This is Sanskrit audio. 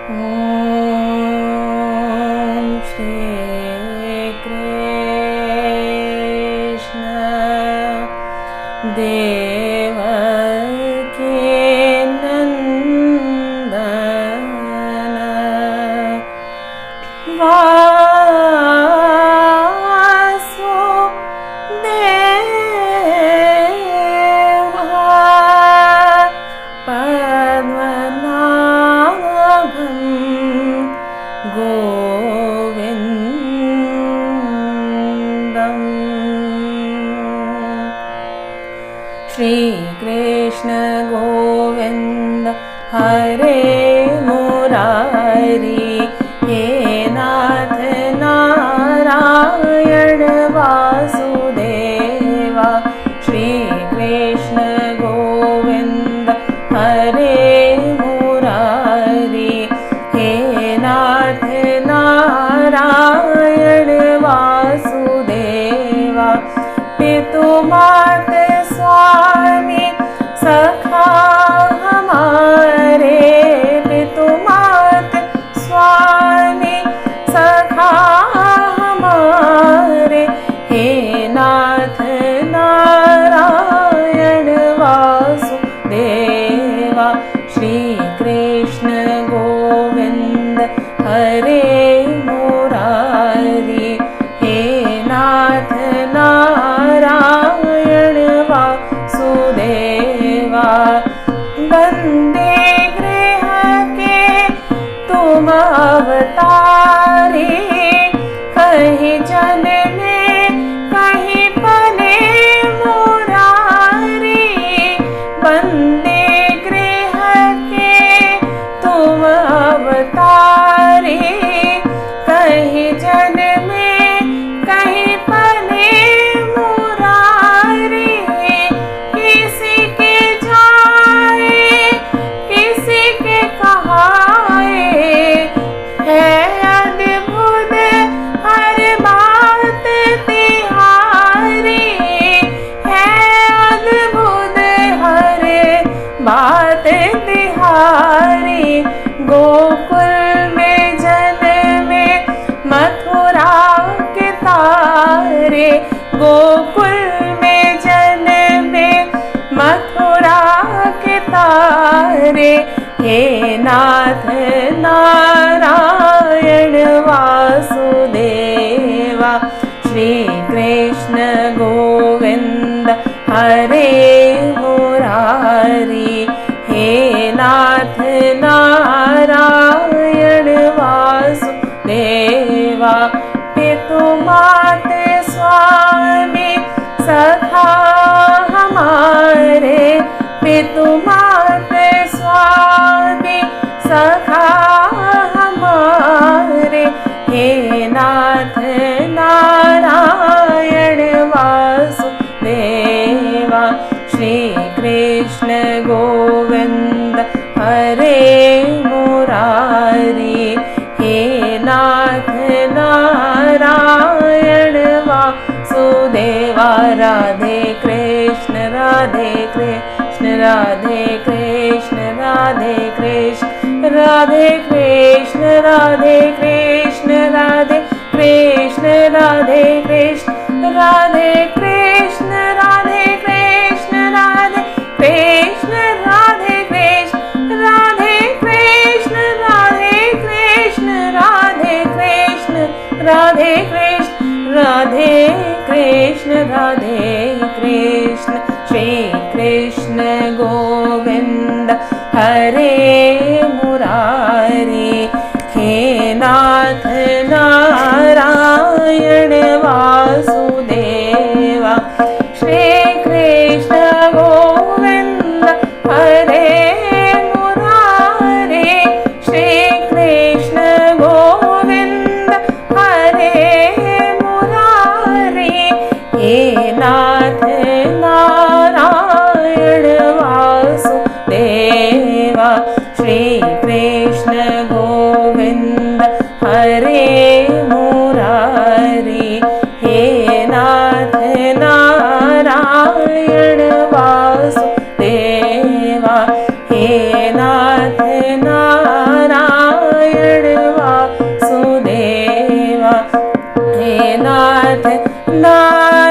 ॐ श्री कृष्ण देवकी नन्दन श्री कृष्ण गोविंद हरे मुरारी हे नाथ नारायण वासुदेवा श्री कृष्ण गोविंद हरे मुरारी हे नाथ नारायण वासुदेवा पितु मात स्वामी सखा हमारे पितु मात स्वामी सखा हमारे हे नाथ नारायण वासुदेवा श्री कृष्ण गोविंद हरे मुरारी हे नाथ नारायण वासुदेवा वंदे गृह के तुम अवतारी कहीं जन्मे कहीं पले मुरारी वंदे गृह के तुम अवतारी कहीं जन्मे कहीं पले मुरारी किसी के जाए किसी के कहाए है अद्भुत हर बात तिहारी है अद्भुत हर बात तिहारी गोकुल में जन्मे मथुरा के तारे गोकुल में जन्मे मथुरा के तारे हे नाथ नारायण वासुदेवा श्री कृष्ण गोविंद हरे मुरारी हे नाथ नारायण वासुदेवा पितु मात स्वामी सखा हमारे पितु मात स्वामी सखा हमारे हे नाथ नारायण वासुदेवा श्री कृष्ण गोविंद हरे मुरारी हे नाथ नारायण वासुदेवा राधे कृष्ण राधे कृष्ण राधे कृष्ण राधे कृष्ण राधे कृष्ण राधे कृष्ण राधे कृष्ण राधे कृष्ण राधे कृष्ण राधे कृष्ण राधे कृष्ण राधे कृष्ण राधे कृष्ण राधे कृष्ण राधे कृष्ण राधे कृष्ण राधे कृष्ण राधे कृष्ण श्री कृष्ण गोविंद हरे मुरारी हे नाथ नारायण वासुदेवा श्री कृष्ण गोविंद हरे मुरारी श्री कृष्ण गोविंद हरे मुरारी हे नाथ नारायण वासुदेवा श्री कृष्ण गोविंद हरे मुरारी हे नाथ नारायण वासुदेवा हे नाथ नारायण नाथ नाथ